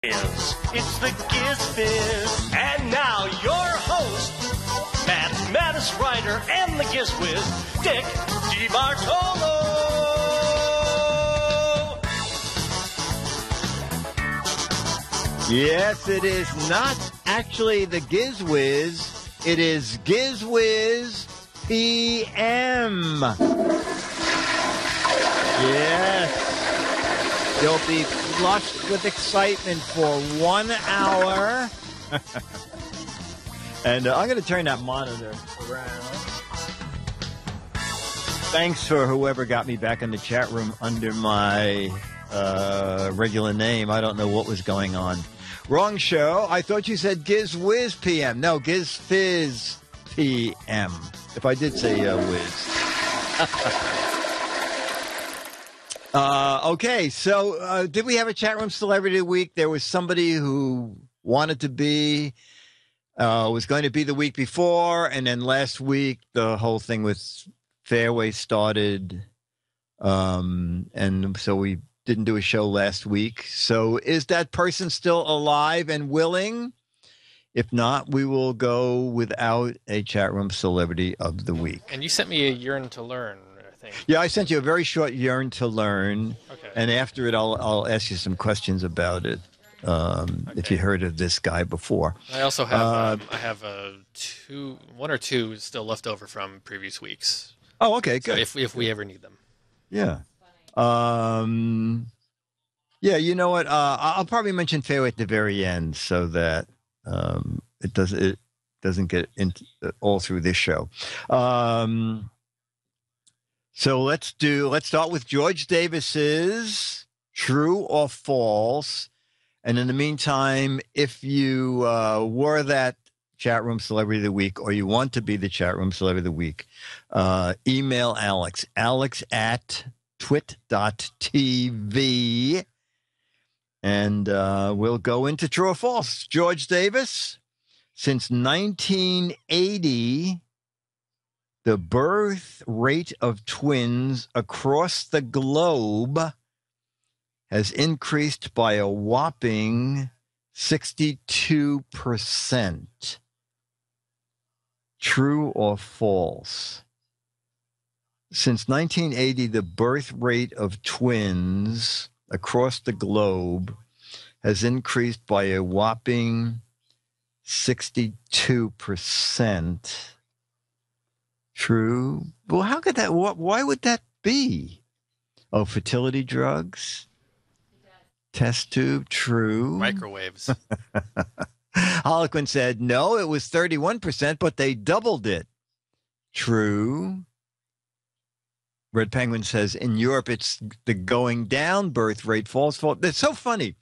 It's the Giz Fiz. And now your host, mathematics writer and the Giz Wiz, Dick DeBartolo. Yes, it is not actually the Giz Wiz. It is GIzFiz PM. Yes. You'll be flushed with excitement for 1 hour. And I'm going to turn that monitor around. Thanks for whoever got me back in the chat room under my regular name. I don't know what was going on. Wrong show. I thought you said GIzFiz PM. No, GIzFiz PM. If I did say whiz. Okay, so did we have a chat room celebrity of the week? There was somebody who wanted to be, was going to be the week before, and then last week the whole thing with Fairway started, and so we didn't do a show last week. So is that person still alive and willing? If not, we will go without a chat room celebrity of the week. And you sent me a yearn to learn. Yeah, I sent you a very short yearn to learn, okay. And after it, I'll ask you some questions about it. Okay. If you heard of this guy before. I also have one or two still left over from previous weeks. Oh, okay, good. So if we ever need them. Yeah. Yeah, you know what? I'll probably mention Fairway at the very end so that it doesn't get into all through this show. So let's start with George Davis's true or false. And in the meantime, if you were that chat room celebrity of the week, or you want to be the chat room celebrity of the week, email Alex at twit.tv, and we'll go into true or false. George Davis, since 1980, the birth rate of twins across the globe has increased by a whopping 62%. True or false? Since 1980, the birth rate of twins across the globe has increased by a whopping 62%. True. Well, how could that? Why would that be? Oh, fertility drugs, test tube. True. Microwaves. Harlequin said no. It was 31%, but they doubled it. True. Red Penguin says in Europe it's the going down birth rate. False. It's so funny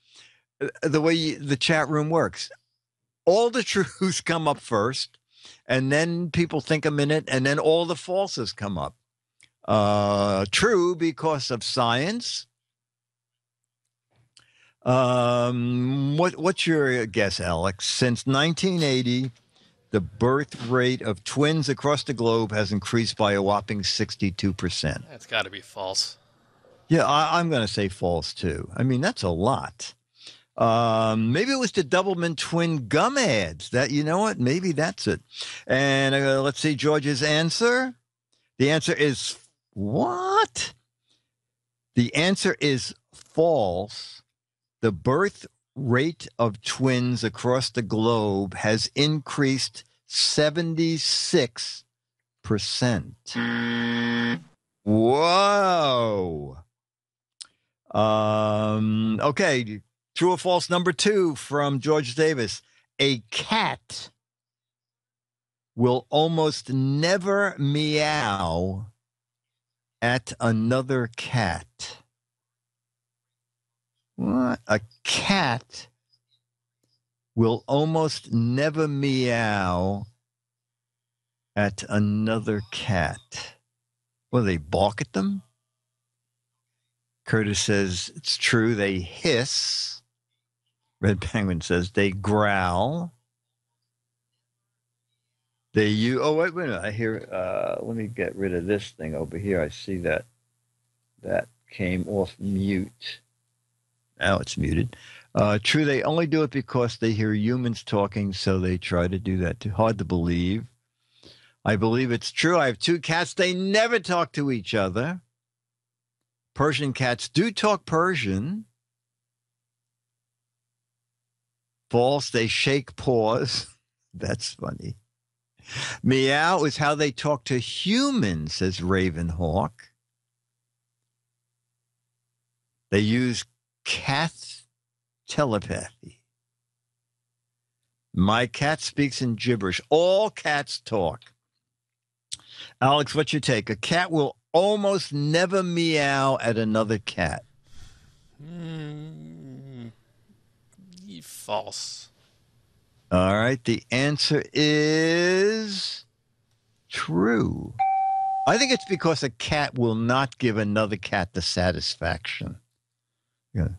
the way the chat room works. All the truths come up first. And then people think a minute, and then all the falses come up. True, because of science. What's your guess, Alex? Since 1980, the birth rate of twins across the globe has increased by a whopping 62%. That's got to be false. Yeah, I'm going to say false, too. I mean, that's a lot. Maybe it was the Doublemint twin gum ads. That, you know what? Maybe that's it. And let's see George's answer. The answer is what? The answer is false. The birth rate of twins across the globe has increased 76%. Whoa. Okay. True or false, number 2 from George Davis. A cat will almost never meow at another cat. What? A cat will almost never meow at another cat. Will they bark at them? Curtis says it's true. They hiss. Red Penguin says they growl. Oh, wait a minute. I hear, let me get rid of this thing over here. I see that came off mute. Now it's muted. True, they only do it because they hear humans talking, so they try to do that too. Hard to believe. I believe it's true. I have 2 cats. They never talk to each other. Persian cats do talk Persian. False, they shake paws. That's funny. Meow is how they talk to humans, says Ravenhawk. They use cat telepathy. My cat speaks in gibberish. All cats talk. Alex, what's your take? A cat will almost never meow at another cat. False. All right. The answer is true. I think it's because a cat will not give another cat the satisfaction. Yeah.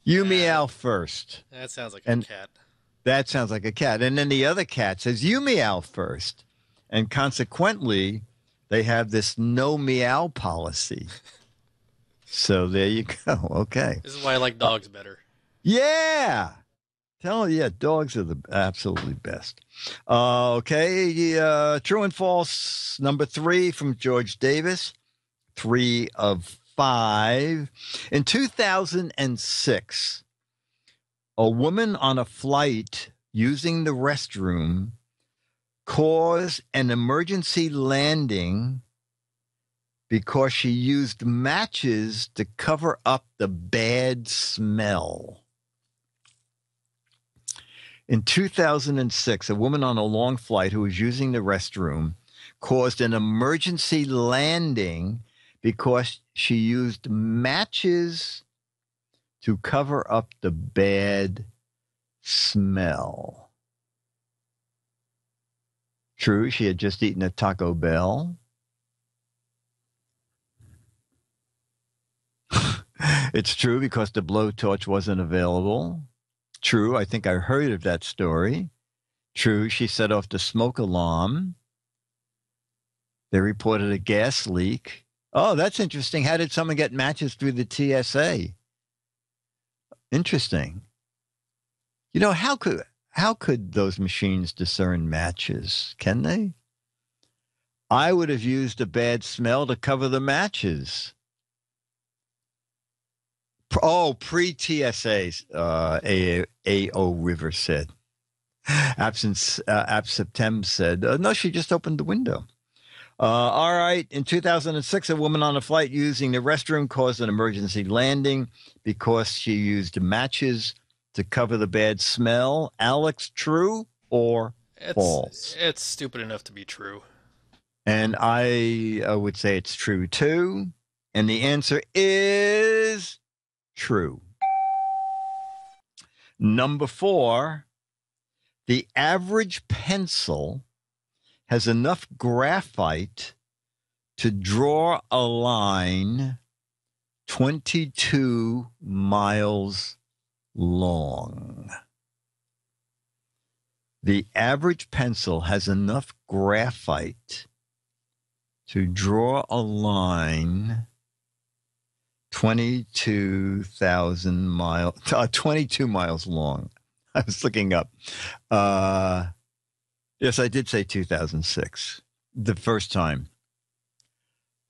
You meow first. That sounds like a cat. That sounds like a cat. And then the other cat says, you meow first. And consequently, they have this no meow policy. So there you go. Okay. This is why I like dogs better. Yeah. Dogs are the absolutely best. Okay. True and false. Number 3 from George Davis. 3 of 5. In 2006, a woman on a flight using the restroom caused an emergency landing because she used matches to cover up the bad smell. In 2006, a woman on a long flight who was using the restroom caused an emergency landing because she used matches to cover up the bad smell. True, she had just eaten a Taco Bell. It's true because the blowtorch wasn't available. True, I think I heard of that story. True, she set off the smoke alarm. They reported a gas leak. Oh, that's interesting. How did someone get matches through the TSA? Interesting. You know, how could those machines discern matches? Can they? I would have used a bad smell to cover the matches. Pre-TSAs, A.O. River said. Abseptem said, no, she just opened the window. All right. In 2006, a woman on a flight using the restroom caused an emergency landing because she used matches to cover the bad smell. Alex, true or false? It's stupid enough to be true. And I would say it's true, too. And the answer is true. Number 4, the average pencil has enough graphite to draw a line 22 miles long. The average pencil has enough graphite to draw a line 22 miles long. I was looking up. Yes, I did say 2006, the first time.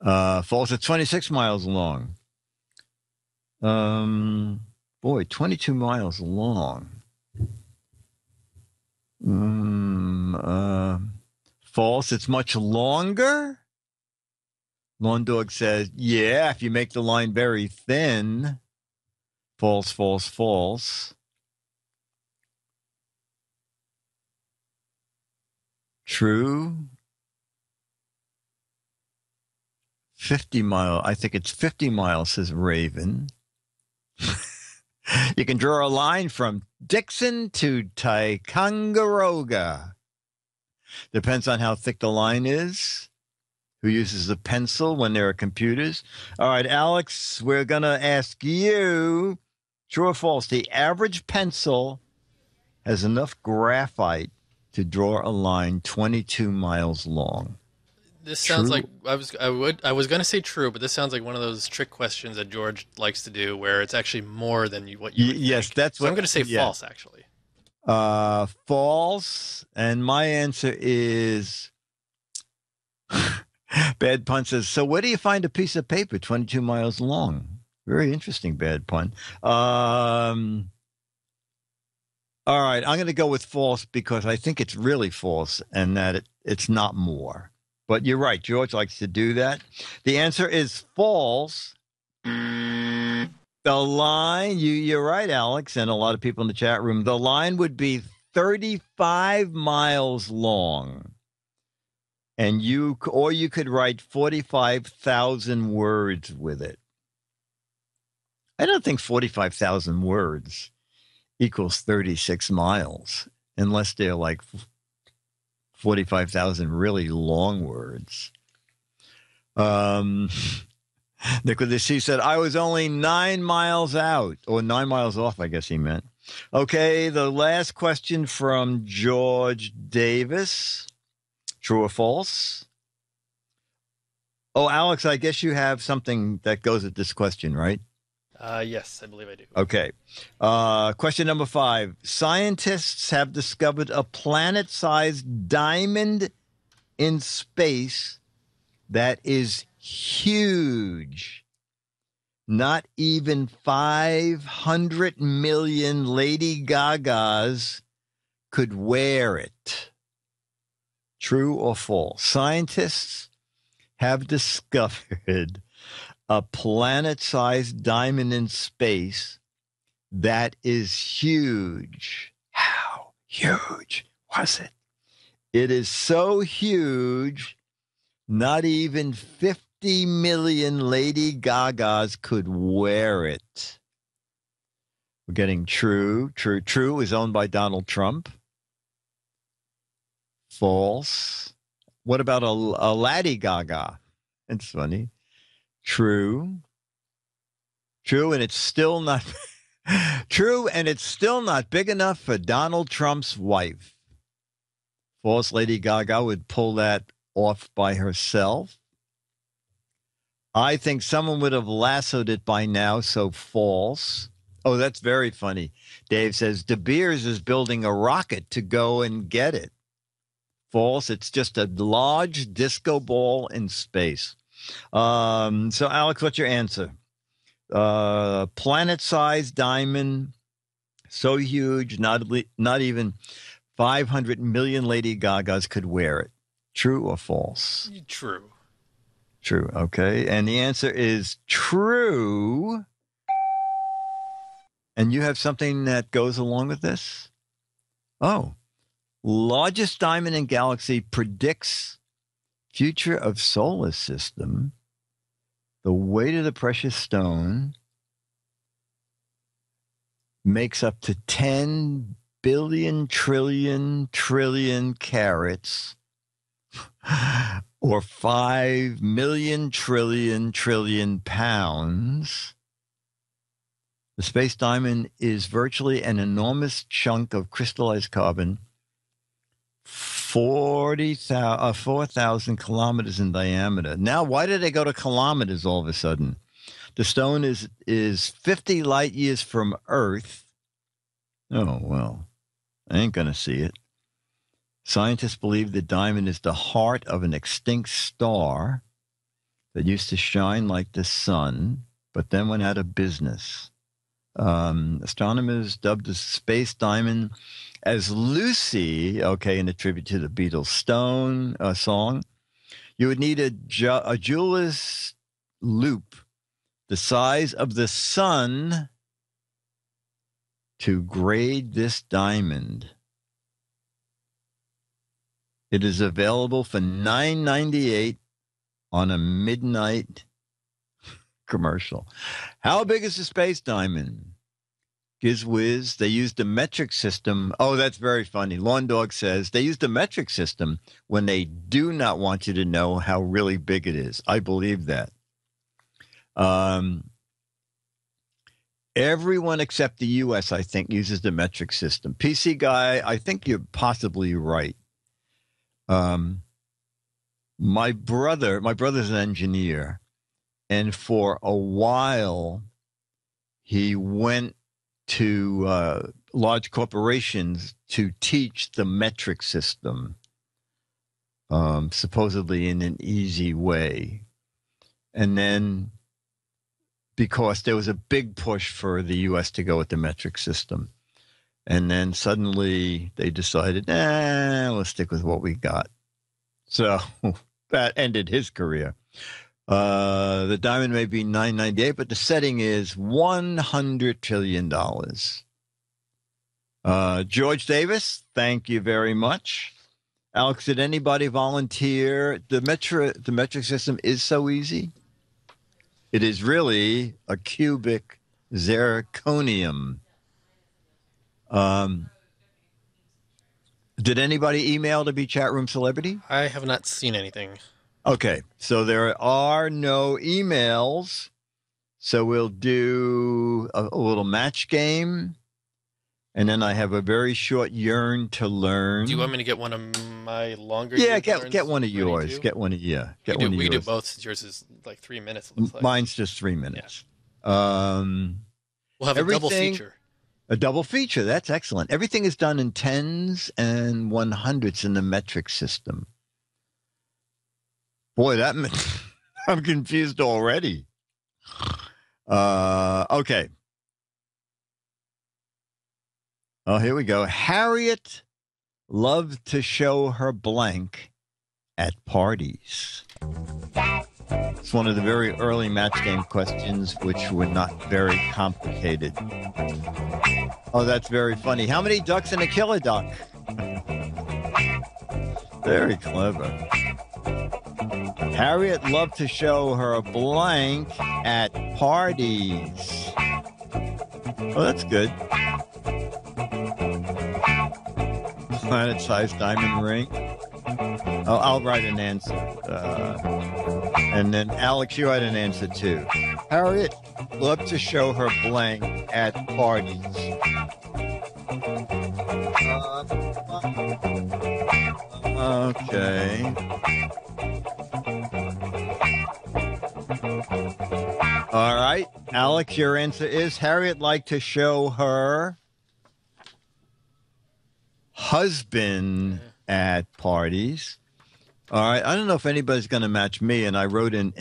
Falls at 26 miles long. 22 miles long. False, it's much longer. Lawn Dog says, yeah, if you make the line very thin. False, false, false. True. 50 mile. I think it's 50 miles, says Raven. You can draw a line from Dixon to Ticonderoga. Depends on how thick the line is. Who uses a pencil when there are computers? All right, Alex, we're going to ask you, true or false, the average pencil has enough graphite to draw a line 22 miles long. This sounds True. like I was going to say true, but this sounds like one of those trick questions that George likes to do, where it's actually more than what you would Yes, think. that's So what. I'm going to say Yeah. false, actually. False. And my answer is Bad Pun says, so where do you find a piece of paper 22 miles long? Very interesting, Bad Pun. All right, I'm going to go with false because I think it's really false and that it's not more. But you're right. George likes to do that. The answer is false. The line, you're right, Alex, and a lot of people in the chat room. The line would be 35 miles long. And you could write 45,000 words with it. I don't think 45,000 words equals 36 miles, unless they're like 45,000 really long words. Nicholas, he said, I was only 9 miles out, or 9 miles off, I guess he meant. Okay, the last question from George Davis. True or false? Oh, Alex, I guess you have something that goes with this question, right? Yes, I believe I do. Okay. Question number 5. Scientists have discovered a planet-sized diamond in space that is huge. Not even 500 million Lady Gagas could wear it. True or false? Scientists have discovered a planet-sized diamond in space that is huge. How huge was it? It is so huge, not even 50 million Lady Gagas could wear it. We're getting true. True is owned by Donald Trump. False. What about a Lady Gaga? It's funny. True, and it's still not true, and it's still not big enough for Donald Trump's wife. False. Lady Gaga would pull that off by herself. I think someone would have lassoed it by now, so false. Oh, that's very funny. Dave says De Beers is building a rocket to go and get it. False. It's just a large disco ball in space. So, Alex, what's your answer? Planet-sized diamond, so huge, not even 500 million Lady Gagas could wear it. True or false? True. True. Okay. And the answer is true. And you have something that goes along with this? Oh, largest diamond in galaxy predicts future of solar system. The weight of the precious stone makes up to 10 billion trillion carats, or 5 million trillion pounds. The space diamond is virtually an enormous chunk of crystallized carbon, 4,000 kilometers in diameter. Now, why did they go to kilometers all of a sudden? The stone is 50 light years from Earth. Oh, well, I ain't going to see it. Scientists believe the diamond is the heart of an extinct star that used to shine like the sun, but then went out of business. Astronomers dubbed the space diamond as Lucy, okay, in a tribute to the Beatles' Stone song. You would need a jeweler's loop the size of the sun to grade this diamond. It is available for $9.98 on a midnight commercial. How big is the space diamond? GIzFiz, they used the metric system. Oh, that's very funny. Lawn Dog says they use the metric system when they do not want you to know how really big it is. I believe that. Everyone except the U.S., I think, uses the metric system. PC Guy, I think you're possibly right. My brother's an engineer, and for a while, he went to large corporations to teach the metric system, supposedly in an easy way. And then, because there was a big push for the U.S. to go with the metric system, and then suddenly they decided, let's stick with what we got. So that ended his career. The diamond may be $9.98, but the setting is $100 trillion. George Davis, thank you very much. Alex, did anybody volunteer? The metric system is so easy. It is really a cubic zirconium. Did anybody email to be chat room celebrity? I have not seen anything. Okay, so there are no emails. So we'll do a little match game. And then I have a very short yearn to learn. Do you want me to get one of my longer? Yeah, get one of yours. Get one of yours. We do both, since yours is like 3 minutes. It looks like. Mine's just 3 minutes. Yeah. We'll have a double feature. A double feature. That's excellent. Everything is done in tens and 100s in the metric system. Boy, I'm confused already. Okay. Oh, here we go. Harriet loved to show her blank at parties. It's one of the very early match game questions, which were not very complicated. Oh, that's very funny. How many ducks in a killer duck? Very clever. Harriet loved to show her blank at parties. Oh, that's good. Planet-sized diamond ring. Oh, I'll write an answer. And then, Alex, you write an answer, too. Harriet loved to show her blank at parties. Okay. All right. Alex, your answer is Harriet liked to show her husband at parties. All right. I don't know if anybody's going to match me, and I wrote in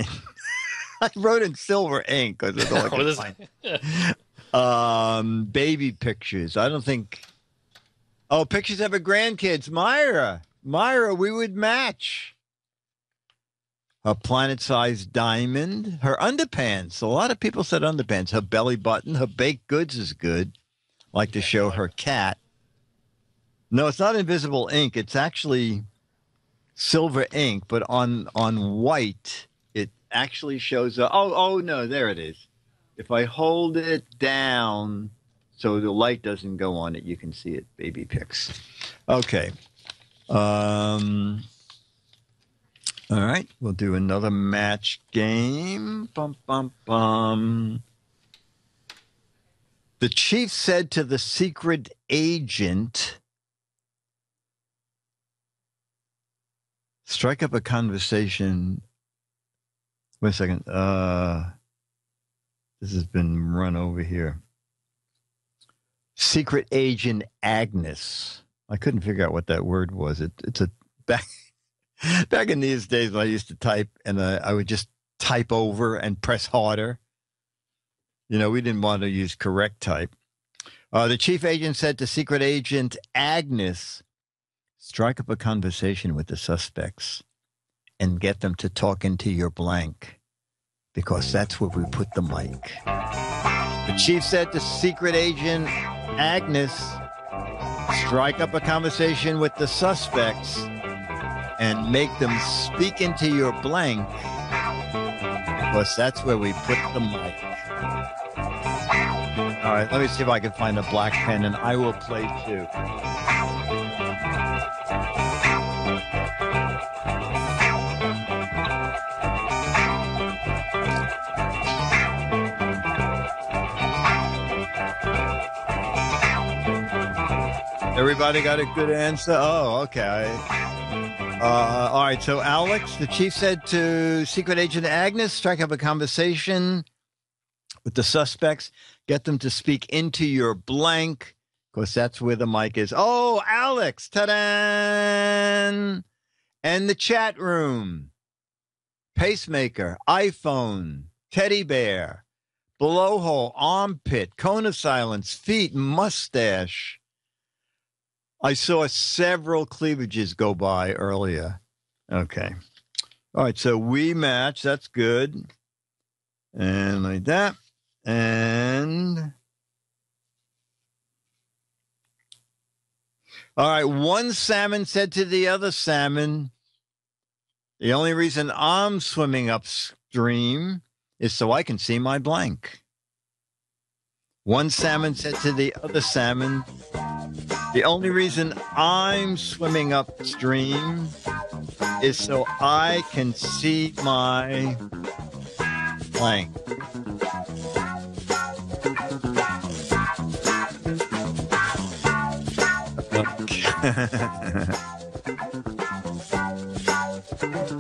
silver ink because it's all I can find. Baby pictures. I don't think. Oh, pictures of her grandkids. Myra, we would match. Her planet-sized diamond. Her underpants. A lot of people said underpants. Her belly button. Her baked goods is good. Like to show her cat. No, it's not invisible ink. It's actually silver ink, but on white, it actually shows up. Oh, no, there it is. If I hold it down so the light doesn't go on it, you can see it. Baby pics. Okay. All right, we'll do another match game. Bum, bum, bum. The chief said to the secret agent, strike up a conversation. Wait a second. This has been run over here. Secret agent Agnes. I couldn't figure out what that word was. It's a back in these days when I used to type, and I would just type over and press harder. You know, we didn't want to use correct type. The chief agent said to secret agent Agnes, strike up a conversation with the suspects and get them to talk into your blank, because that's where we put the mic. The chief said to secret agent Agnes, strike up a conversation with the suspects and make them speak into your blank, because that's where we put the mic. All right, let me see if I can find a black pen, and I will play too. Everybody got a good answer? Oh, okay. All right, so Alex, the chief said to Secret Agent Agnes, strike up a conversation with the suspects, get them to speak into your blank. Of course, that's where the mic is. Oh, Alex, ta-da! And the chat room. Pacemaker, iPhone, teddy bear, blowhole, armpit, cone of silence, feet, mustache. I saw several cleavages go by earlier. Okay. All right, so we match. That's good. And like that. And all right, one salmon said to the other salmon, the only reason I'm swimming upstream is so I can see my blank. One salmon said to the other salmon, the only reason I'm swimming upstream is so I can see my blank.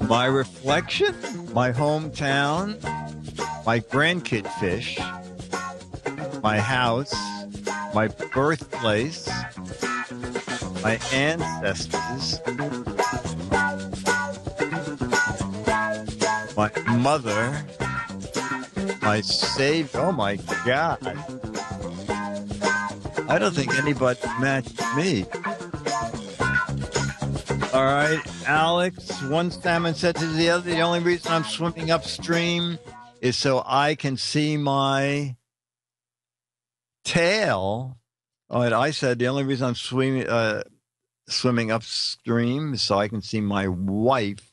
My reflection, my hometown, my grandkid fish, my house, my birthplace, my ancestors, my mother, my savior. Oh my God. I don't think anybody matched me. All right, Alex, one salmon said to the other, the only reason I'm swimming upstream is so I can see my tail. All right, I said the only reason I'm swimming upstream is so I can see my wife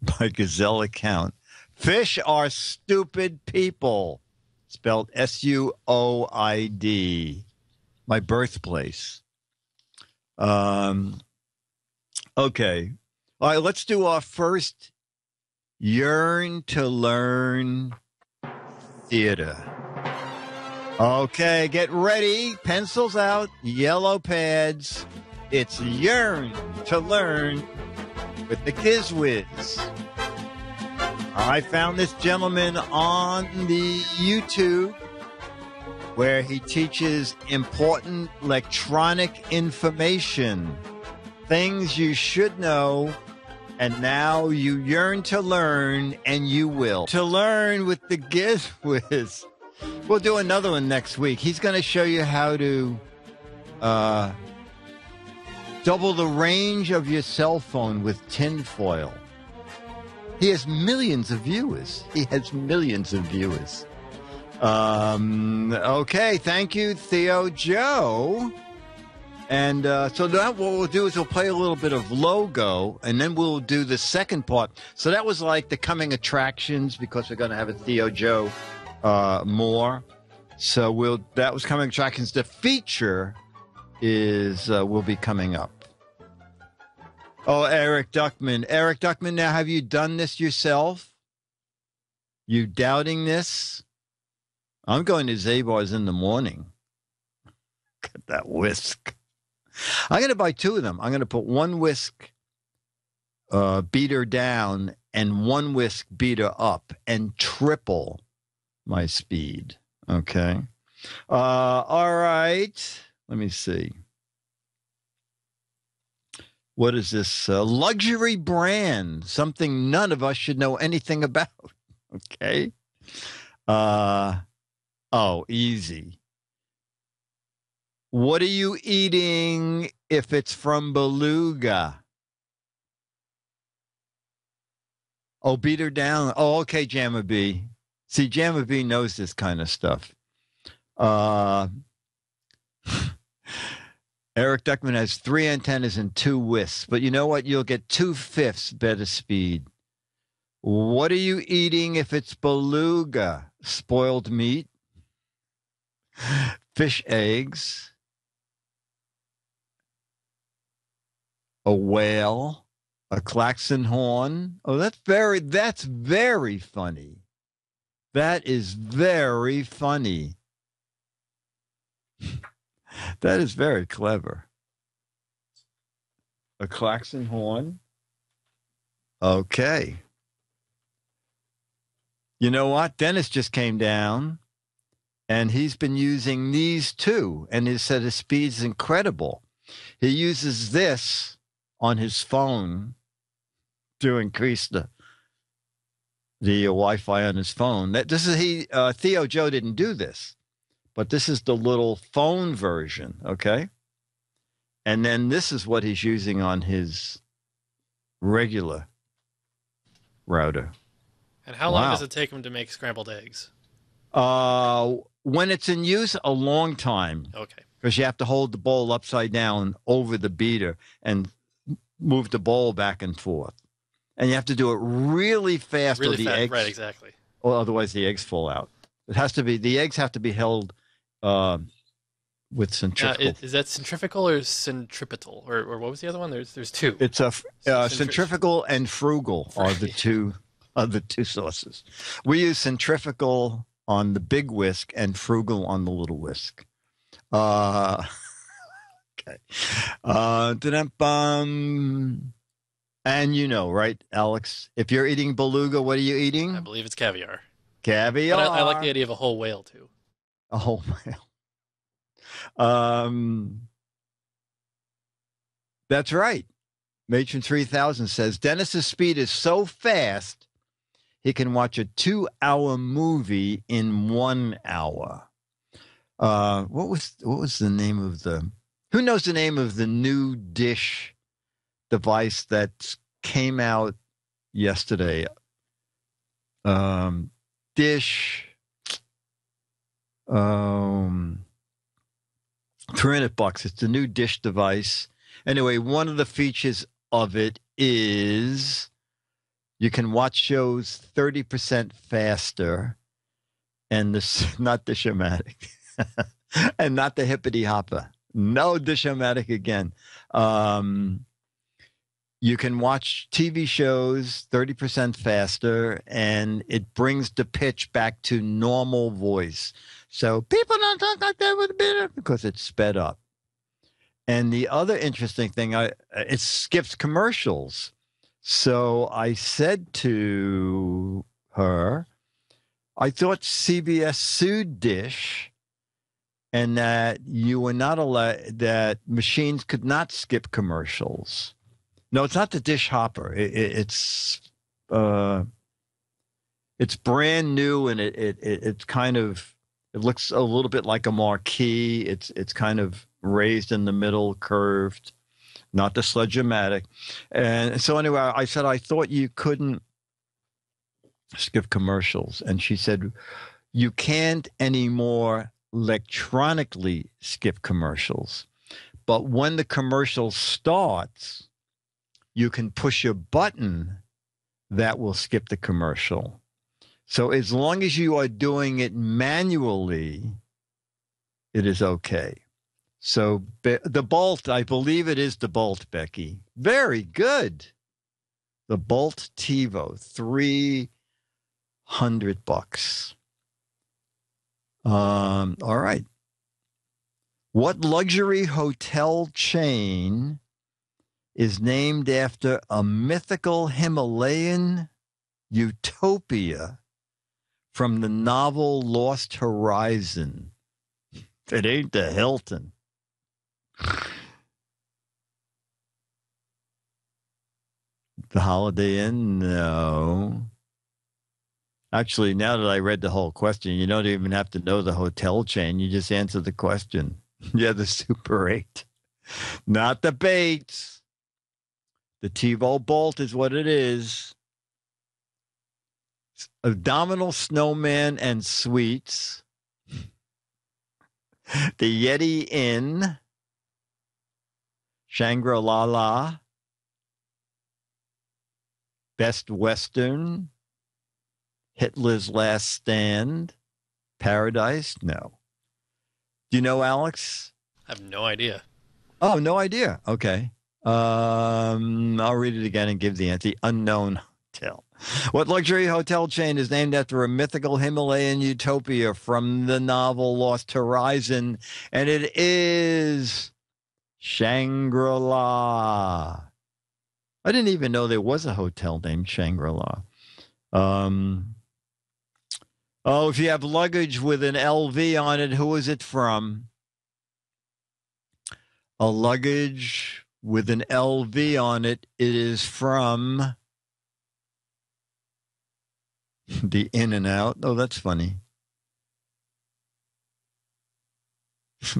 by Gazelle account. Fish are stupid people. Spelled S-U-O-I-D. My birthplace. Okay. All right, let's do our first Yearn to Learn theater. Okay, get ready. Pencils out, yellow pads. It's Yearn to Learn with the GIzFiz. I found this gentleman on the YouTube where he teaches important electronic information, things you should know, and now you yearn to learn, and you will. To learn with the GIzFiz. We'll do another one next week. He's going to show you how to double the range of your cell phone with tinfoil. He has millions of viewers. Okay, thank you, Theo Joe. And so now what we'll do is we'll play a little bit of logo, and then we'll do the second part. So that was like the coming attractions, because we're going to have a Theo Joe more. So that was coming attractions. The feature is will be coming up. Oh, Eric Duckman. Eric Duckman, now have you done this yourself? You doubting this? I'm going to Zabar's in the morning. Look at that whisk. I'm going to buy two of them. I'm going to put one whisk beater down and one whisk beater up and triple my speed. Okay. All right. Let me see. What is this? Luxury brand, something none of us should know anything about. Okay. Oh, easy. What are you eating if it's from Beluga? Oh, beat her down. Oh, okay, Jamma B. See, Jamma B knows this kind of stuff. Eric Duckman has 3 antennas and 2 whisks, but you know what? You'll get 2/5 better speed. What are you eating if it's Beluga? Spoiled meat, fish eggs, a whale, a klaxon horn. Oh, that's very funny. That is very funny. That is very clever. A klaxon horn. Okay. You know what? Dennis just came down, and he's been using these too, and he said his speed's incredible. He uses this on his phone to increase the Wi-Fi on his phone. Theo Joe didn't do this, but this is the little phone version, okay? And then this is what he's using on his regular router. And how long does it take him to make scrambled eggs? When it's in use, a long time. Okay. Because you have to hold the bowl upside down over the beater and move the bowl back and forth. And you have to do it really fast, Really or the fast, eggs, right? Exactly. or otherwise the eggs fall out. The eggs have to be held with centrifugal. Is that centrifugal or centripetal, or what was the other one? There's two. It's centrifugal and frugal are the two sources. We use centrifugal on the big whisk and frugal on the little whisk. Okay. And you know, right, Alex? If you're eating beluga, what are you eating? I believe it's caviar. Caviar. But I like the idea of a whole whale too. A whole whale. That's right. Matron 3000 says Dennis's speed is so fast he can watch a 2-hour movie in 1 hour. What was the name of the? Who knows the name of the new dish device that came out yesterday? Dish. $300. It's the new dish device. Anyway, one of the features of it is you can watch shows 30% faster, and this not Dish-O-Matic, and not the hippity hopper. No Dish-O-Matic again. You can watch TV shows 30% faster, and it brings the pitch back to normal voice. So people don't talk like that with a bit because it's sped up. And the other interesting thing, it skips commercials. So I said to her, I thought CBS sued Dish and that you were not allowed, that machines could not skip commercials. No, it's not the Dish Hopper. It's brand new, and it's kind of, it looks a little bit like a marquee. It's kind of raised in the middle, curved, not the Sledge-O-Matic. And so anyway, I said, I thought you couldn't skip commercials. And she said, you can't anymore electronically skip commercials. But when the commercial starts, you can push a button that will skip the commercial. So as long as you are doing it manually, it is okay. So the Bolt, I believe it is the Bolt, Becky. Very good. The Bolt TiVo, $300. All right. What luxury hotel chain is named after a mythical Himalayan utopia from the novel Lost Horizon? It ain't the Hilton. The Holiday Inn? No. Actually, now that I read the whole question, you don't even have to know the hotel chain. You just answer the question. Yeah, the Super 8. Not the Bates. The TiVo Bolt is what it is. Abdominal Snowman and Sweets. The Yeti Inn. Shangri-La. Best Western. Hitler's Last Stand. Paradise? No. Do you know, Alex? I have no idea. Oh, no idea. Okay. I'll read it again and give the answer. The Unknown Hotel. What luxury hotel chain is named after a mythical Himalayan utopia from the novel Lost Horizon? And it is Shangri-La. I didn't even know there was a hotel named Shangri-La. If you have luggage with an LV on it, who is it from? A luggage with an LV on it, it is from the In and Out. Oh, that's funny.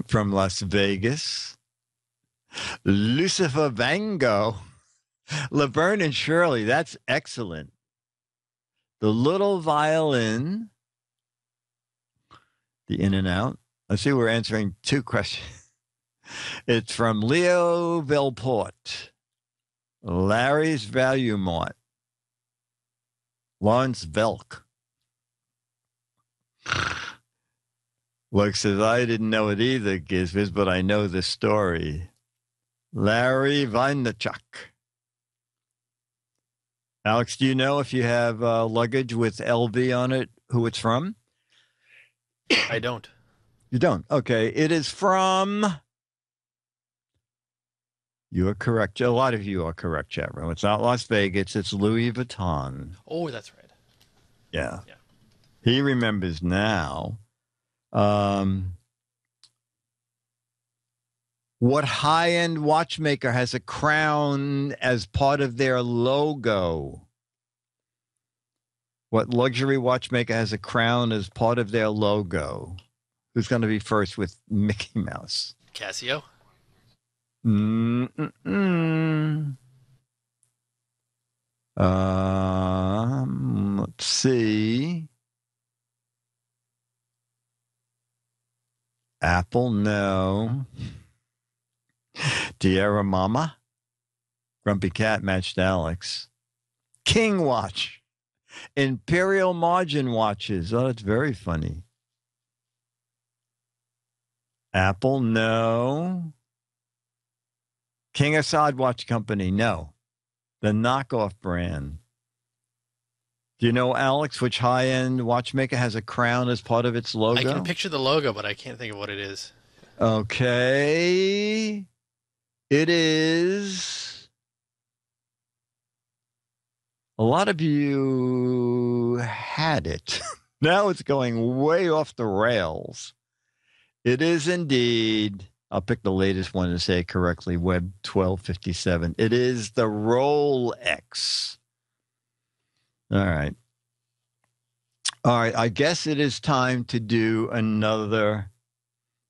From Las Vegas. Lucifer Vango. Laverne and Shirley, that's excellent. The Little Violin. The In and Out. I see we're answering two questions. It's from Leo Velport. Larry's Value Mart. Lawrence Velk. Luke says, I didn't know it either, GIzFiz, but I know the story. Larry Vaynerchuk. Alex, do you know if you have luggage with LV on it, who it's from? I don't. You don't? Okay. It is from... You are correct. A lot of you are correct, chat room. It's not Las Vegas. It's Louis Vuitton. Oh, that's right. Yeah. Yeah. He remembers now. What high-end watchmaker has a crown as part of their logo? What luxury watchmaker has a crown as part of their logo? Who's going to be first with Mickey Mouse? Casio? Let's see. Apple, no. Tierra Mama. Grumpy Cat matched Alex. King Watch. Imperial Margin watches. Oh, that's very funny. Apple, no. King Assad Watch Company, no. The knockoff brand. Do you know, Alex, which high-end watchmaker has a crown as part of its logo? I can picture the logo, but I can't think of what it is. Okay. It is... A lot of you had it. Now it's going way off the rails. It is indeed... I'll pick the latest one to say it correctly, Web 1257. It is the Rolex. All right. All right. I guess it is time to do another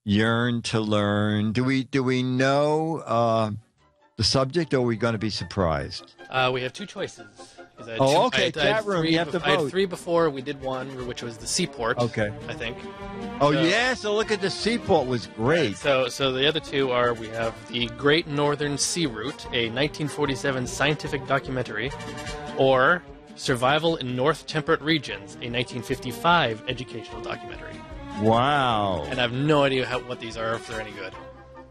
Yearn to Learn. Do we know the subject, or are we going to be surprised? We have two choices. Okay. Chat room, you have to vote. I had three before. We did one, which was the Seaport. Okay. I think. Oh, yeah. So look at the Seaport was great. So the other two are, we have the Great Northern Sea Route, a 1947 scientific documentary, or Survival in North Temperate Regions, a 1955 educational documentary. Wow. And I have no idea what these are, if they're any good.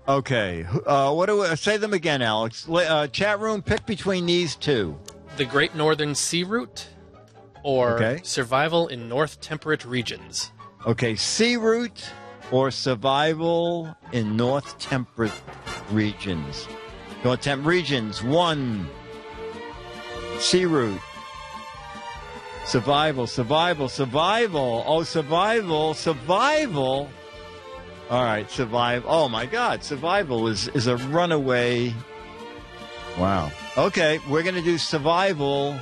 Okay. What do we say them again, Alex? Chat room, pick between these two. The Great Northern Sea Route, or Survival in North Temperate Regions. Okay, Sea Route or Survival in North Temperate Regions. North Temperate Regions, 1. Sea Route. Survival. Oh, survival. All right, survive. Oh, my God. Survival is a runaway. Wow. Okay, we're going to do survival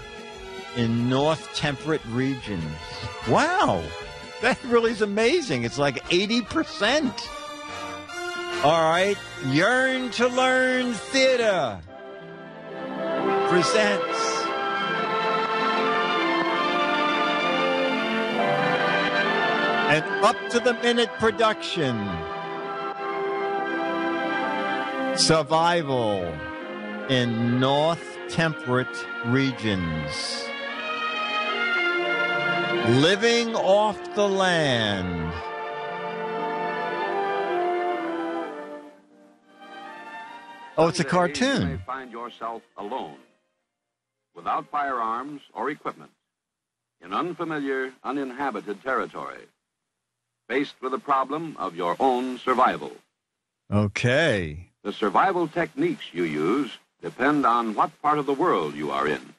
in North Temperate Regions. Wow. That really is amazing. It's like 80%. All right. Yearn to Learn Theater presents an up-to-the-minute production. Survival in North Temperate Regions. Living off the land. Oh, it's a cartoon. You may find yourself alone, without firearms or equipment, in unfamiliar, uninhabited territory, faced with the problem of your own survival. Okay. The survival techniques you use depend on what part of the world you are in.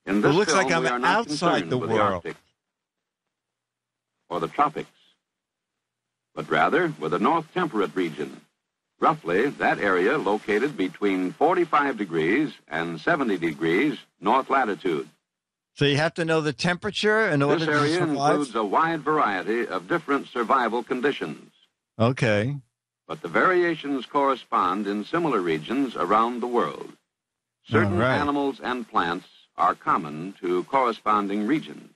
In this It looks film, like I'm we are not outside concerned the with world. the Arctic or the tropics, but rather with the North Temperate region. Roughly, that area located between 45 degrees and 70 degrees north latitude. So you have to know the temperature in order This to area survive? includes a wide variety of different survival conditions, Okay. but the variations correspond in similar regions around the world. Certain All right. animals and plants are common to corresponding regions.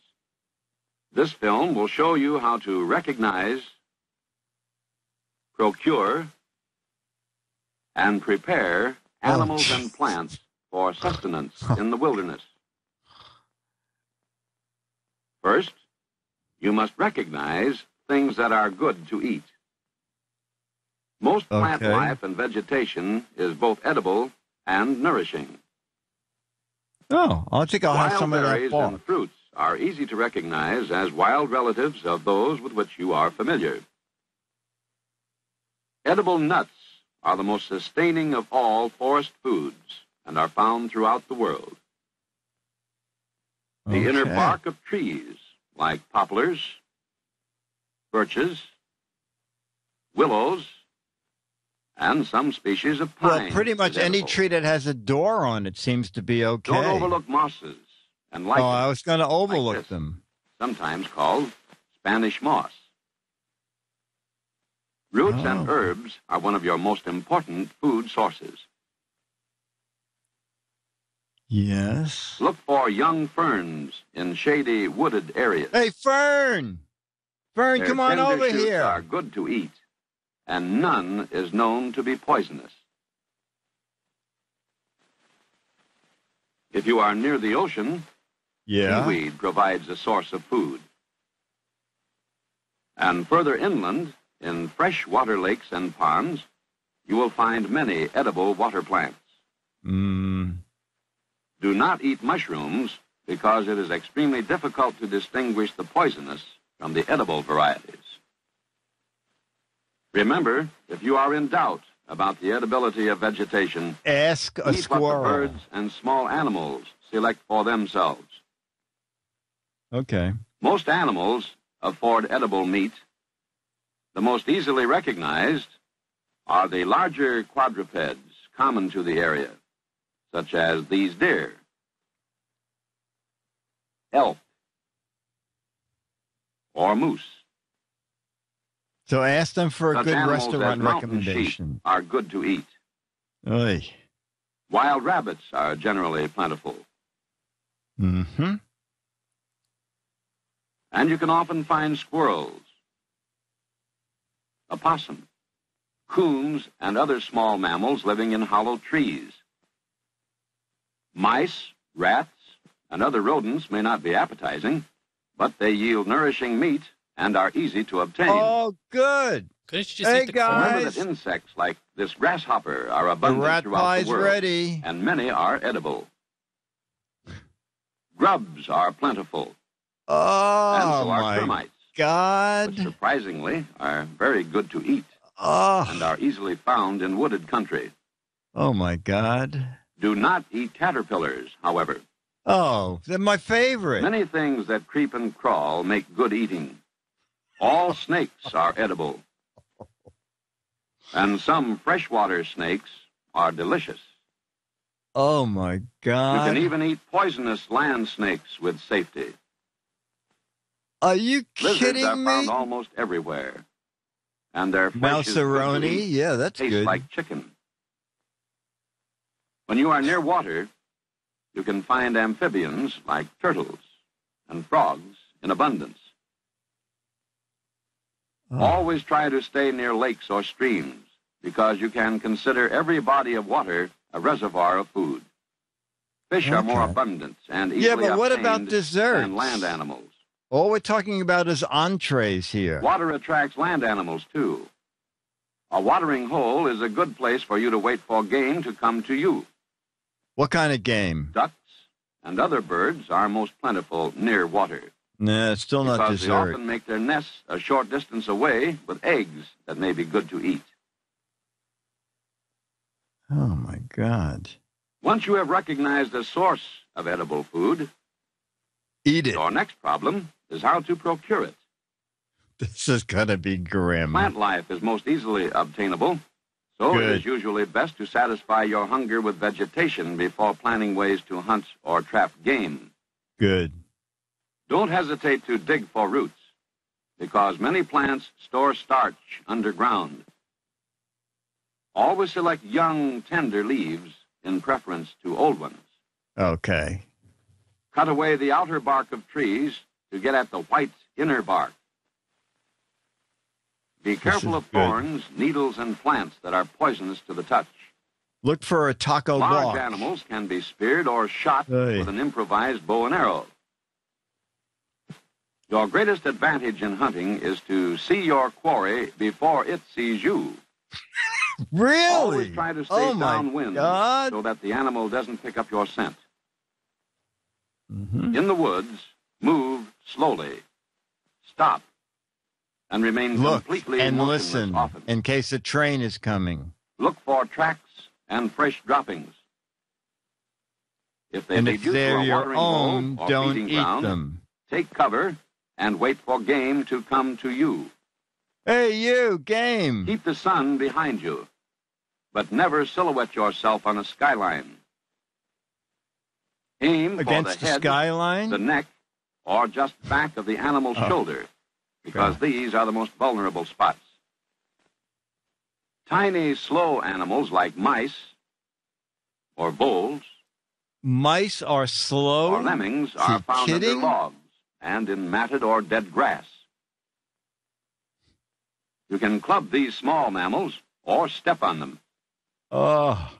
This film will show you how to recognize, procure, and prepare animals and plants for sustenance in the wilderness. First, you must recognize things that are good to eat. Most plant Okay. life and vegetation is both edible and nourishing. Oh, I think I'll have Wild some of that berries bark. and fruits are easy to recognize as wild relatives of those with which you are familiar. Edible nuts are the most sustaining of all forest foods and are found throughout the world. The inner Okay. bark of trees, like poplars, birches, willows, and some species of pine. Well, pretty much is any edible. tree that has a door on it seems to be okay. Don't overlook mosses and lichens, I was going to overlook this. them. sometimes called Spanish moss. Roots and Oh. herbs are one of your most important food sources. Yes. Look for young ferns in shady, wooded areas. Hey, Fern! Fern, Their come on tender over shoots here. are good to eat, and none is known to be poisonous. If you are near the ocean, Yeah. seaweed provides a source of food. And further inland, in freshwater lakes and ponds, you will find many edible water plants. Mm. Do not eat mushrooms because it is extremely difficult to distinguish the poisonous from the edible varieties. Remember, if you are in doubt about the edibility of vegetation, Ask a eat what the squirrel. birds and small animals select for themselves. Okay. Most animals afford edible meat. The most easily recognized are the larger quadrupeds common to the area, such as these deer, elk, or moose. So ask them for a Such good animals restaurant as mountain sheep recommendation. are good to eat. Oy. Wild rabbits are generally plentiful, Mm-hmm. and you can often find squirrels, opossum, coons, and other small mammals living in hollow trees. Mice, rats, and other rodents may not be appetizing, but they yield nourishing meat and are easy to obtain. Oh, good. Couldn't you just Hey, eat the guys. Remember corn? that insects like this grasshopper are The abundant rat throughout pie's the world, ready. and many are edible. Grubs are plentiful, and Oh, so are my termites, which God. surprisingly are very good to eat and Oh, are easily found in wooded country. oh, my God. Do not eat caterpillars, however. Oh, they're my favorite. Many things that creep and crawl make good eating. All snakes are edible, and some freshwater snakes are delicious. Oh, my You God. can even eat poisonous land snakes with safety. Are you Lizards kidding are found me? almost everywhere, and their flesh is good to Mouseroni? eat. Yeah, that's Tastes good. like chicken. When you are near water, you can find amphibians like turtles and frogs in abundance. Oh. Always try to stay near lakes or streams because you can consider every body of water a reservoir of food. Fish are more Okay. abundant and Yeah, easily but what about obtained desserts? than land animals. All we're talking about is entrees here. Water attracts land animals, too. A watering hole is a good place for you to wait for game to come to you. What kind of game? Ducks and other birds are most plentiful near water Nah, it's still not because they dessert. often make their nests a short distance away with eggs that may be good to eat. Oh, my God. Once you have recognized a source of edible food, Eat it. your next problem is how to procure it. This is going to be grim. Plant life is most easily obtainable, so Good. it is usually best to satisfy your hunger with vegetation before planning ways to hunt or trap game. Good. Don't hesitate to dig for roots, because many plants store starch underground. Always select young, tender leaves in preference to old ones. Okay. Cut away the outer bark of trees to get at the white inner bark. Be careful of thorns, needles, and plants that are poisonous to the touch. Look for a taco Large block. animals can be speared or shot with an improvised bow and arrow. Your greatest advantage in hunting is to see your quarry before it sees you. Really? Always try to stay downwind God. so that the animal doesn't pick up your scent. Mm-hmm. In the woods, move slowly. Stop. And remain Look completely and motionless listen often. in case a train is coming. Look for tracks and fresh droppings. If they And lead if you to they're a your watering own, hole or don't feeding eat ground, them. take cover and wait for game to come to you. Hey, you, game. Keep the sun behind you, but never silhouette yourself on a skyline. Aim Against for the the head, skyline? the neck, or just back of the animal's shoulder, because God. these are the most vulnerable spots. Tiny, slow animals like mice or voles Mice are slow? or lemmings You are found kidding? under logs and in matted or dead grass. You can club these small mammals or step on them. Oh.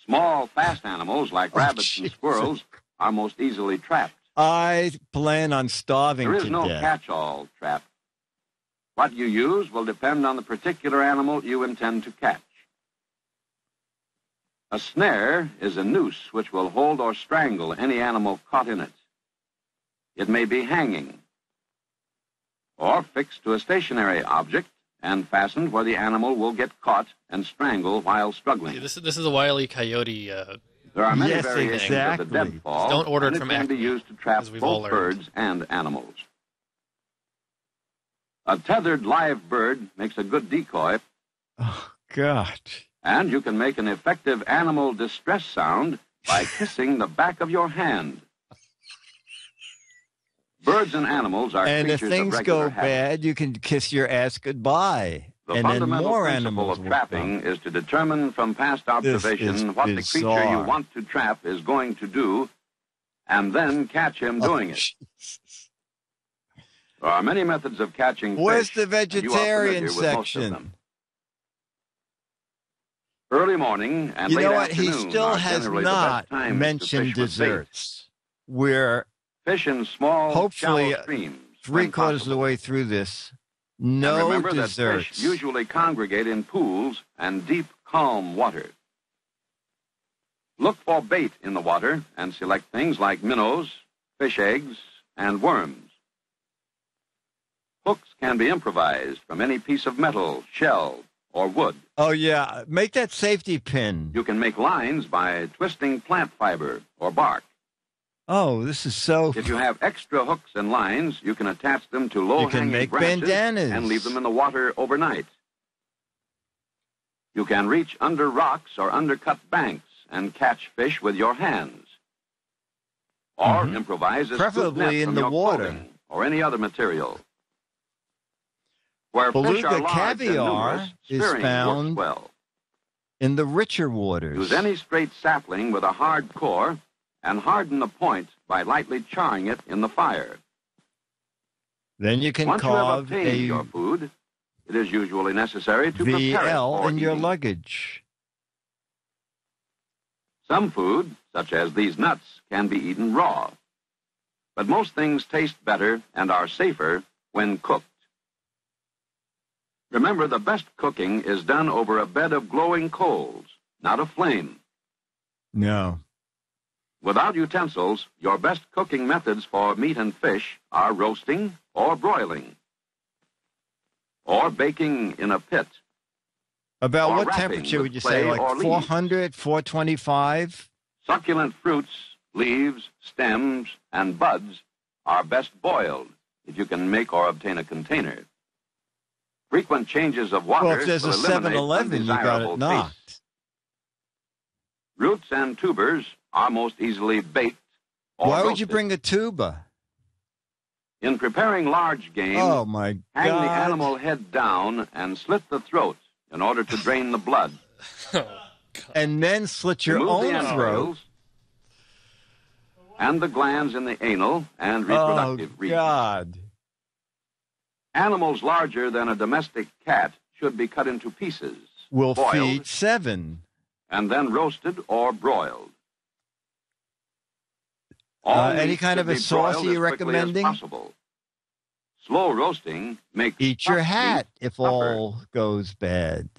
Small, fast animals like rabbits and Jesus. squirrels are most easily trapped. I plan on starving There is to no death. catch-all trap. What you use will depend on the particular animal you intend to catch. A snare is a noose which will hold or strangle any animal caught in it. It may be hanging or fixed to a stationary object and fastened where the animal will get caught and strangled while struggling. This is a Wile E. Coyote. There are many Yes, variations exactly. of the deadfall, Don't order it and it from can be Acme, used to trap as we've all both learned. birds and animals. A tethered live bird makes a good decoy, Oh, God. and you can make an effective animal distress sound by kissing the back of your hand. Birds and animals are And if creatures of things regular go habit. bad, you can kiss your ass goodbye. The and then fundamental more principle animals of will trapping come. is to determine from past observation is what the creature you bizarre. want to trap is going to do, and then catch him doing it. Jesus. There are many methods of catching Where's fish, the and you are vegetarian familiar with most of them. section? Early morning and You late know what? He afternoon still are has generally the not best times to mentioned fish with bait. desserts. We're Fish in small, Hopefully, shallow streams. three when quarters of the possible. way through this. And No remember that desserts. fish usually congregate in pools and deep, calm water. Look for bait in the water and select things like minnows, fish eggs, and worms. Hooks can be improvised from any piece of metal, shell, or wood. Oh, yeah. Make that safety pin. You can make lines by twisting plant fiber or bark. Oh, this is so... If you have extra hooks and lines, you can attach them to You low-hanging can make branches bandanas. and leave them in the water overnight. You can reach under rocks or undercut banks and catch fish with your hands. Or Mhm. improvise a scoop Preferably net in from the your water. clothing or any other material. Where fish Beluga are large and caviar numerous, is spearing found works well. in the richer waters. Use any straight sapling with a hard core and harden the point by lightly charring it in the fire. Then you can Once you have carve obtained a your food, it is usually necessary to prepare it VL for in your eating. luggage. Some food, such as these nuts, can be eaten raw. But most things taste better and are safer when cooked. Remember, the best cooking is done over a bed of glowing coals, not a flame. No. Without utensils, your best cooking methods for meat and fish are roasting or broiling, or baking in a pit. About or what wrapping temperature with would you say? clay Like or leaves. 400, 425? Succulent fruits, leaves, stems, and buds are best boiled if you can make or obtain a container. Frequent changes of water Well, if there's a will eliminate 7-Eleven, you got undesirable it knocked. tastes. Roots and tubers are most easily baked or Why would roasted. you bring a tuba? In preparing large game, Oh, my hang God. the animal head down and slit the throat in order to drain the blood. And then slit your Remove the own throat. entrails and the glands in the anal and reproductive Oh, regions. God. Animals larger than a domestic cat should be cut into pieces, We'll boiled, feed 7. and then roasted or broiled. Any meat kind should of a be sauce broiled you're as quickly as recommending? possible. Slow roasting makes Eat your tough hat meat if tougher. all goes bad.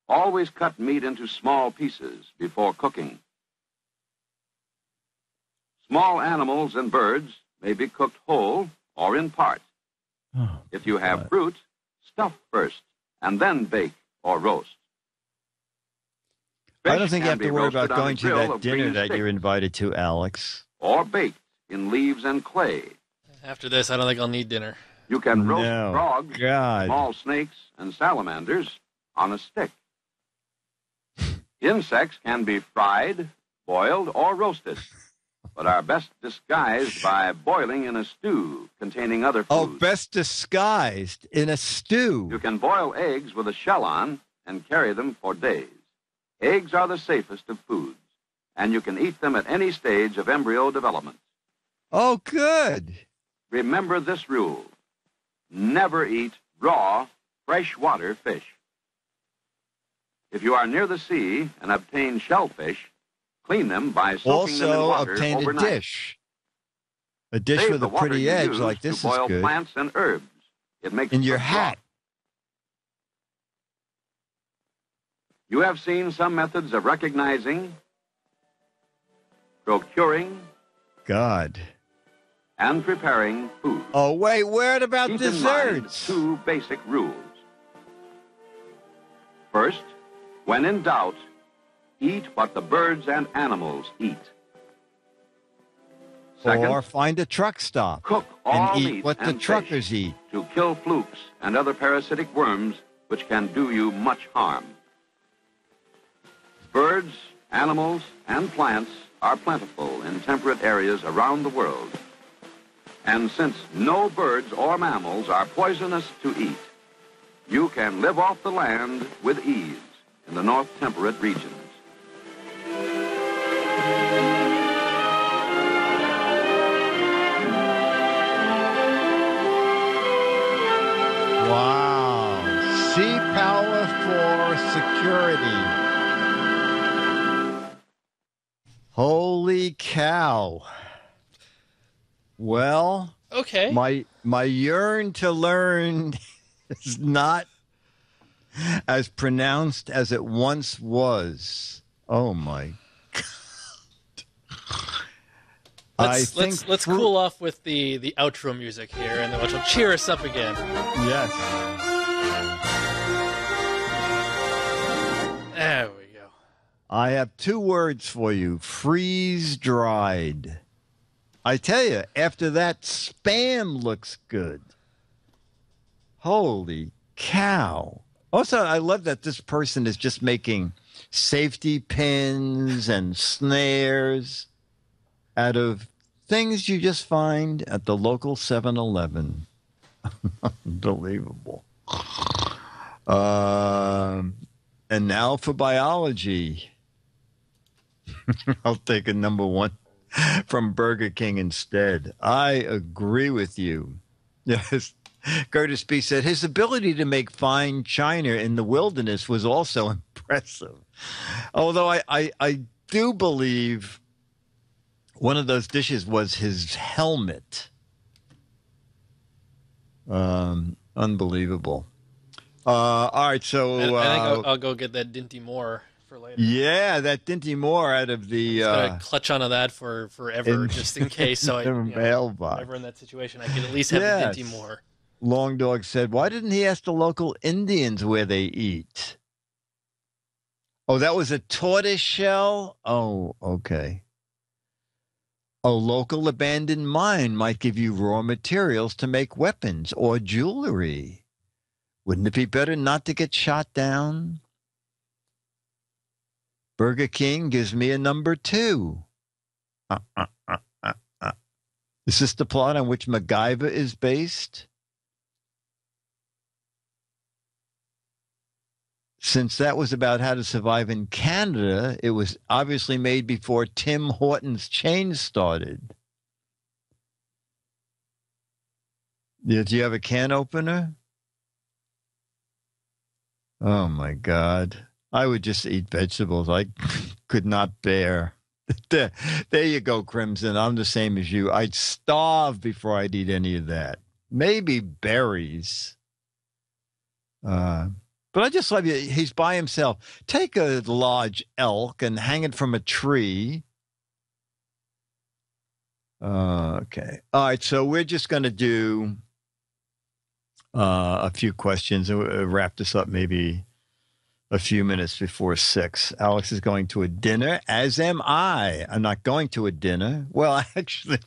Always cut meat into small pieces before cooking. Small animals and birds may be cooked whole or in part. Oh, If you have God. fruit, stuff first and then bake or roast. I don't Fish think you can have be to worry about roasted on a going to grill that of dinner green that stick you're invited to, Alex. or baked in leaves and clay. After this, I don't think I'll need dinner. You can roast No. frogs, God. small snakes, and salamanders on a stick. Insects can be fried, boiled, or roasted, but are best disguised by boiling in a stew containing other foods. Oh, best disguised in a You stew. can boil eggs with a shell on and carry them for days. Eggs are the safest of foods, and you can eat them at any stage of embryo development. Oh, good. Remember this rule. Never eat raw, freshwater fish. If you are near the sea and obtain shellfish, clean them by soaking them in Also, water obtain overnight. a dish. A dish Save with the a water pretty you edge use like this to is boil good. plants and herbs. It makes In your good hat. broth. You have seen some methods of recognizing, procuring, God. and preparing food. Oh, wait, what about Keep in mind desserts? 2 basic rules. First, when in doubt, eat what the birds and animals eat. Second, Or find a truck stop cook all and eat meat what the and truckers fish eat. to kill flukes and other parasitic worms which can do you much harm. Birds, animals, and plants are plentiful in temperate areas around the world. And since no birds or mammals are poisonous to eat, you can live off the land with ease in the north temperate regions. Wow. Sea power for security. Holy cow. Well, Okay. my yearn to learn is not as pronounced as it once was. Oh my Let's cool off with the outro music here, and then which will cheer us up again. Yes. There we go. I have 2 words for you. Freeze dried. I tell you, after that, Spam looks good. Holy cow. Also, I love that this person is just making safety pins and snares out of things you just find at the local 7-Eleven. Unbelievable. And now for biology. I'll take a number 1 from Burger King instead. I agree with you. Yes. Curtis B. said his ability to make fine china in the wilderness was also impressive. Although I do believe one of those dishes was his helmet. Unbelievable. All right, so I think I'll go get that Dinty Moore for later. yeah, that Dinty Moore out of the Gonna clutch onto that for forever, just in case. So the mailbox. whenever in that situation, I could at least have Yes. the Dinty Moore. Long Dog said, why didn't he ask the local Indians where they eat? Oh, that was a tortoise shell? Oh, okay. A local abandoned mine might give you raw materials to make weapons or jewelry. Wouldn't it be better not to get shot down? Burger King gives me a number 2. Is this the plot on which MacGyver is based? Since that was about how to survive in Canada, it was obviously made before Tim Hortons chain started. Do you have a can opener? Oh, my God. I would just eat vegetables. I could not bear. There you go, Crimson. I'm the same as you. I'd starve before I'd eat any of that. Maybe berries. But I just love you. He's by himself. Take a large elk and hang it from a tree. Okay. All right. So we're just going to do a few questions and we'll wrap this up maybe a few minutes before 6. Alex is going to a dinner, as am I. I'm not going to a dinner. Well, actually,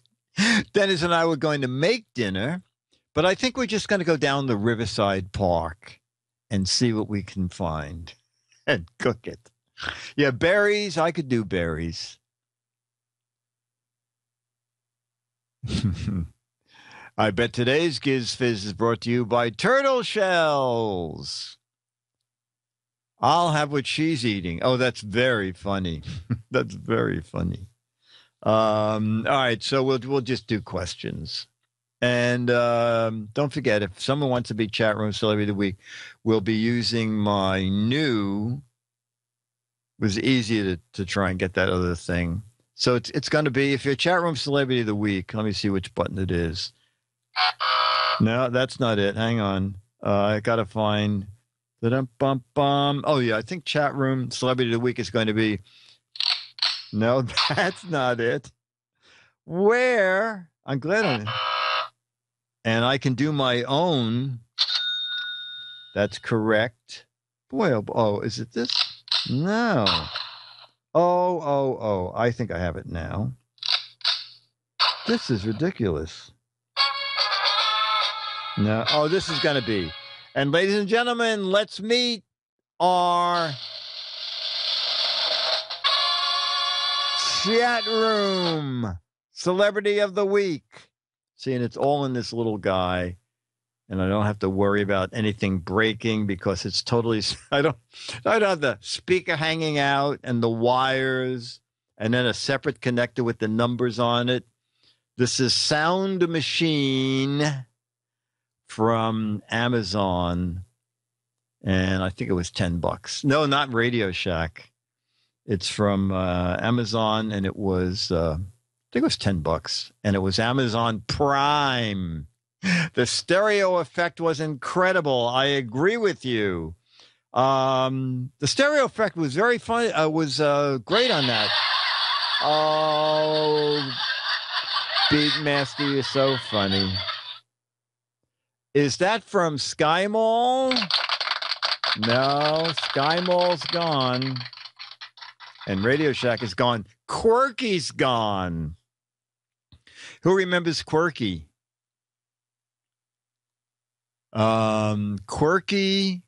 Dennis and I were going to make dinner, but I think we're just going to go down the Riverside Park and see what we can find and cook it. Yeah, berries. I could do berries. I bet today's Giz Fiz is brought to you by turtle shells. I'll have what she's eating. Oh, that's very funny. That's very funny. All right, so we'll just do questions. And don't forget, if someone wants to be chat room celebrity of the week, we'll be using my new. It was easy to try and get that other thing. So it's going to be, if you're chat room celebrity of the week, let me see which button it is. No, that's not it. Hang on. I got to find. Oh, yeah, I think chat room celebrity of the week is going to be. No, that's not it. Where? I'm glad I'm. And I can do my own. That's correct. Boy, oh, is it this? No. Oh. I think I have it now. This is ridiculous. No. Oh, this is going to be. And ladies and gentlemen, let's meet our chat room celebrity of the week. See, and it's all in this little guy. And I don't have to worry about anything breaking because it's totally, I don't have the speaker hanging out and the wires and then a separate connector with the numbers on it. This is Sound Machine from Amazon. And I think it was $10. No, not Radio Shack. It's from Amazon and it was, I think it was $10 and it was Amazon Prime. The stereo effect was incredible. I agree with you. The stereo effect was very fun. Was great on that. Oh, Beatmaster, you're so funny. Is that from Sky Mall? No, Sky Mall's gone. And Radio Shack is gone. Quirky's gone. Who remembers Quirky? Quirky.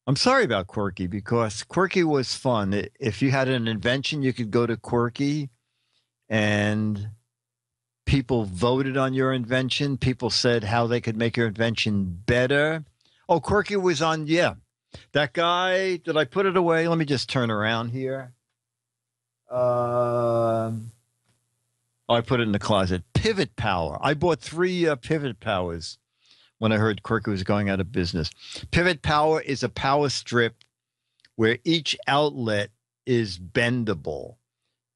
I'm sorry about Quirky because Quirky was fun. If you had an invention, you could go to Quirky and people voted on your invention. People said how they could make your invention better. Oh, Quirky was on, yeah. That guy, did I put it away? Let me just turn around here. I put it in the closet. Pivot Power. I bought 3 Pivot Powers when I heard Quirky was going out of business. Pivot Power is a power strip where each outlet is bendable.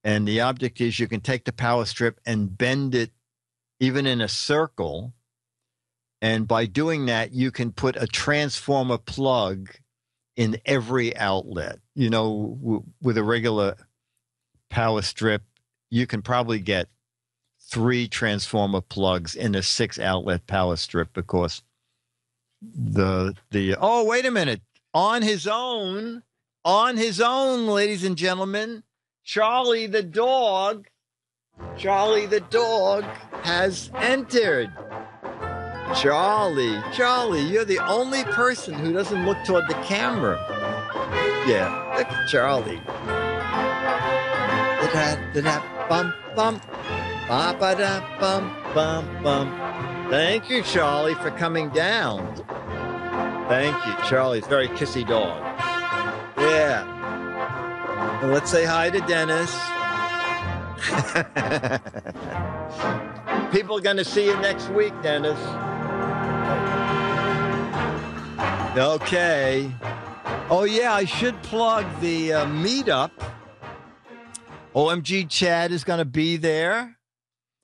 And the object is you can take the power strip and bend it even in a circle. And by doing that, you can put a transformer plug in every outlet. You know, with a regular power strip, you can probably get 3 transformer plugs in a 6-outlet power strip because oh, wait a minute. On his own, on his own, ladies and gentlemen. Charlie the dog. Charlie the dog has entered. Charlie, you're the only person who doesn't look toward the camera. Yeah, look at Charlie. Bum, bum. Ba-ba-da, bum, bum. Thank you, Charlie, for coming down. Thank you, Charlie. It's a very kissy dog. Yeah. And let's say hi to Dennis. People are going to see you next week, Dennis. Okay. Oh, yeah, I should plug the meetup. OMG Chad is going to be there.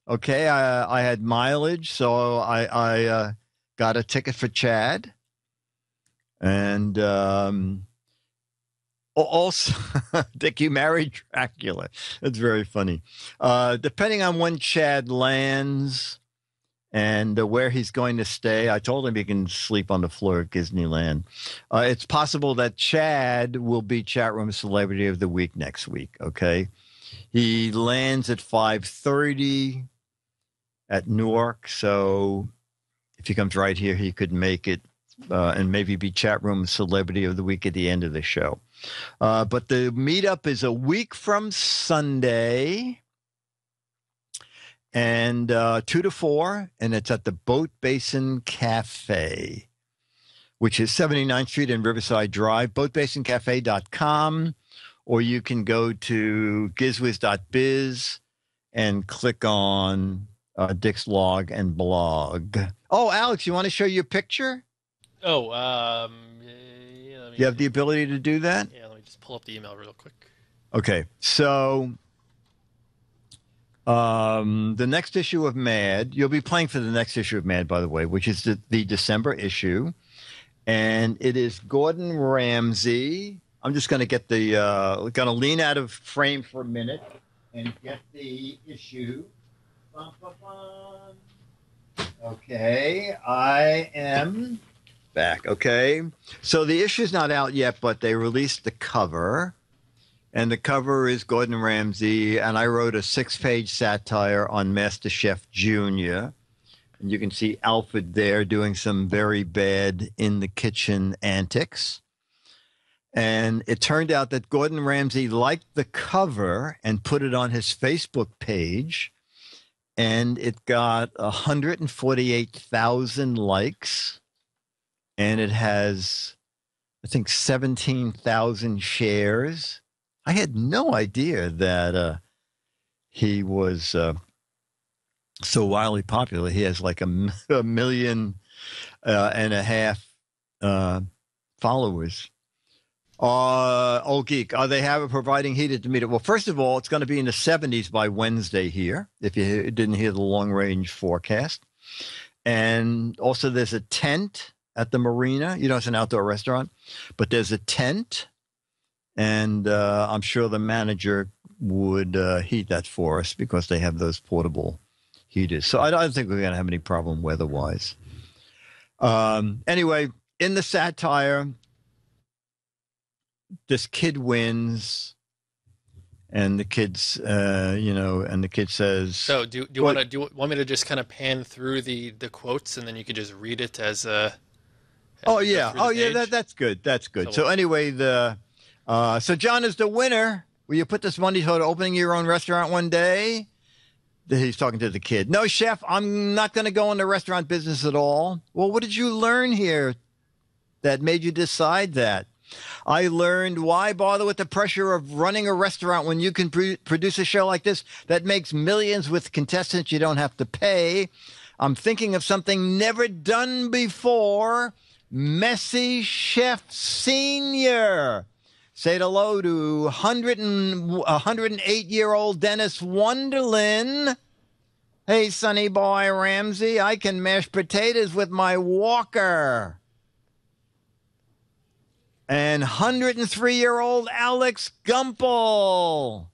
Okay, I had mileage, so I got a ticket for Chad. And also, Dick, you married Dracula. That's very funny. Depending on when Chad lands and where he's going to stay, I told him he can sleep on the floor at Disneyland. It's possible that Chad will be Chat Room Celebrity of the Week next week, okay? He lands at 5:30 at Newark, so if he comes right here, he could make it and maybe be Chat Room Celebrity of the Week at the end of the show. But the meetup is a week from Sunday, and 2 to 4, and it's at the Boat Basin Cafe, which is 79th Street and Riverside Drive, boatbasincafe.com, or you can go to GIzFiz.biz and click on Dick's log and blog. Oh, Alex, you want to show your picture? Oh, You have the ability to do that? Yeah, let me just pull up the email real quick. Okay, so the next issue of Mad, you'll be playing for the next issue of Mad, by the way, which is the December issue, and it is Gordon Ramsay. I'm just going to get going to lean out of frame for a minute and get the issue. Bum, bum, bum. Okay, I am back. Okay, so the issue's not out yet, but they released the cover, and the cover is Gordon Ramsay, and I wrote a 6-page satire on MasterChef Junior, and you can see Alfred there doing some very bad in the kitchen antics. And it turned out that Gordon Ramsay liked the cover and put it on his Facebook page, and it got 148,000 likes, and it has, I think, 17,000 shares. I had no idea that he was so wildly popular. He has like a 1.5 million followers. Old Geek, they have providing heat at the meetup. Well, first of all, it's going to be in the 70s by Wednesday here, if you didn't hear the long-range forecast. And also there's a tent at the marina. You know, it's an outdoor restaurant, but there's a tent, and I'm sure the manager would heat that for us because they have those portable heaters. So I don't think we're going to have any problem weather-wise. Anyway, in the satire, this kid wins, and the kid's, and the kid says. So do you want me to just kind of pan through the quotes, and then you could just read it as a. That's good. That's good. So anyway, so John is the winner. Will you put this money toward opening your own restaurant one day? He's talking to the kid. No, chef, I'm not going to go in the restaurant business at all. Well, what did you learn here that made you decide that? I learned why bother with the pressure of running a restaurant when you can produce a show like this that makes millions with contestants you don't have to pay. I'm thinking of something never done before. Messy Chef Senior. Say hello to 108-year-old Dennis Wonderlin. Hey, sonny boy Ramsay, I can mash potatoes with my walker. And 103-year-old Alex Gumple.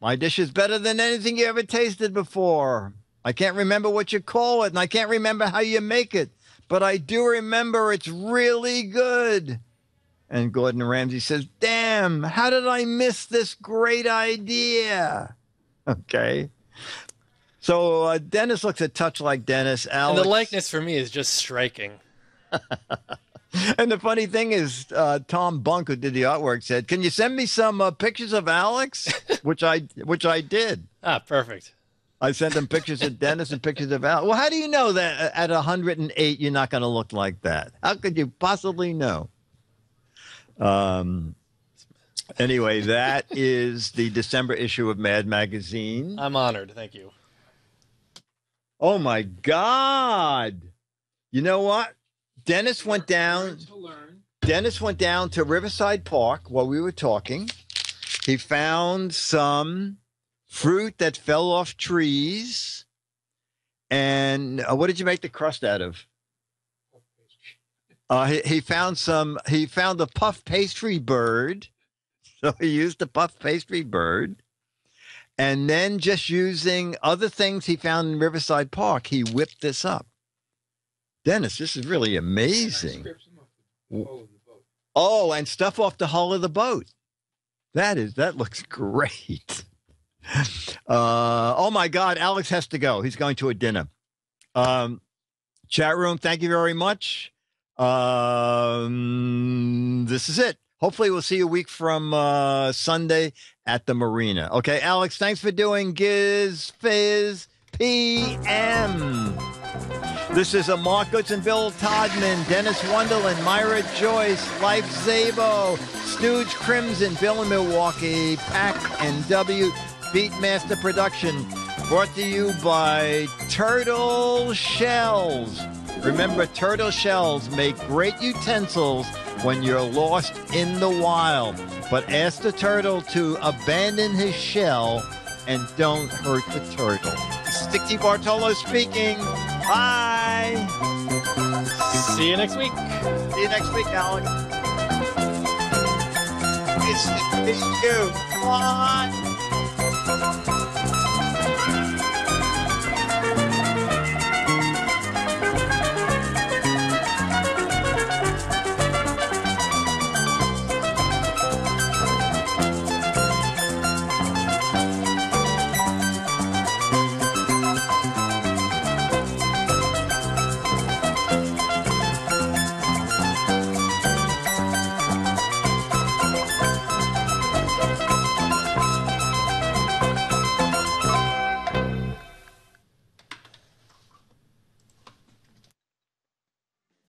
My dish is better than anything you ever tasted before. I can't remember what you call it, and I can't remember how you make it, but I do remember it's really good. And Gordon Ramsay says, damn, how did I miss this great idea? Okay. So Dennis looks a touch like Dennis. Alex, And the likeness for me is just striking. And the funny thing is, Tom Bunk, who did the artwork, said, can you send me some pictures of Alex? which I did. Ah, perfect. I sent him pictures of Dennis and pictures of Alex. Well, how do you know that at 108 you're not going to look like that? How could you possibly know? Anyway, that is the December issue of Mad Magazine. I'm honored. Thank you. Oh, my God. You know what? Dennis went down to Riverside Park while we were talking. He found some fruit that fell off trees. And what did you make the crust out of? He found a puff pastry bird. So he used the puff pastry bird. And then just using other things he found in Riverside Park, he whipped this up. Dennis, this is really amazing. Oh, and stuff off the hull of the boat. That looks great. Oh my God, Alex has to go. He's going to a dinner. Chat room, thank you very much. This is it. Hopefully we'll see you a week from Sunday at the marina. Okay, Alex, thanks for doing Giz Fiz PM. This is a Mark Goodson, Bill Todman, Dennis Wunderland, Myra Joyce, Life Zabo, Stooge Crimson, Bill in Milwaukee, Pack and W, Beatmaster Production, brought to you by Turtle Shells. Remember, turtle shells make great utensils when you're lost in the wild. But ask the turtle to abandon his shell and don't hurt the turtle. Dick DeBartolo speaking. Bye. See you next week. See you next week, Alex. It's you. Come on.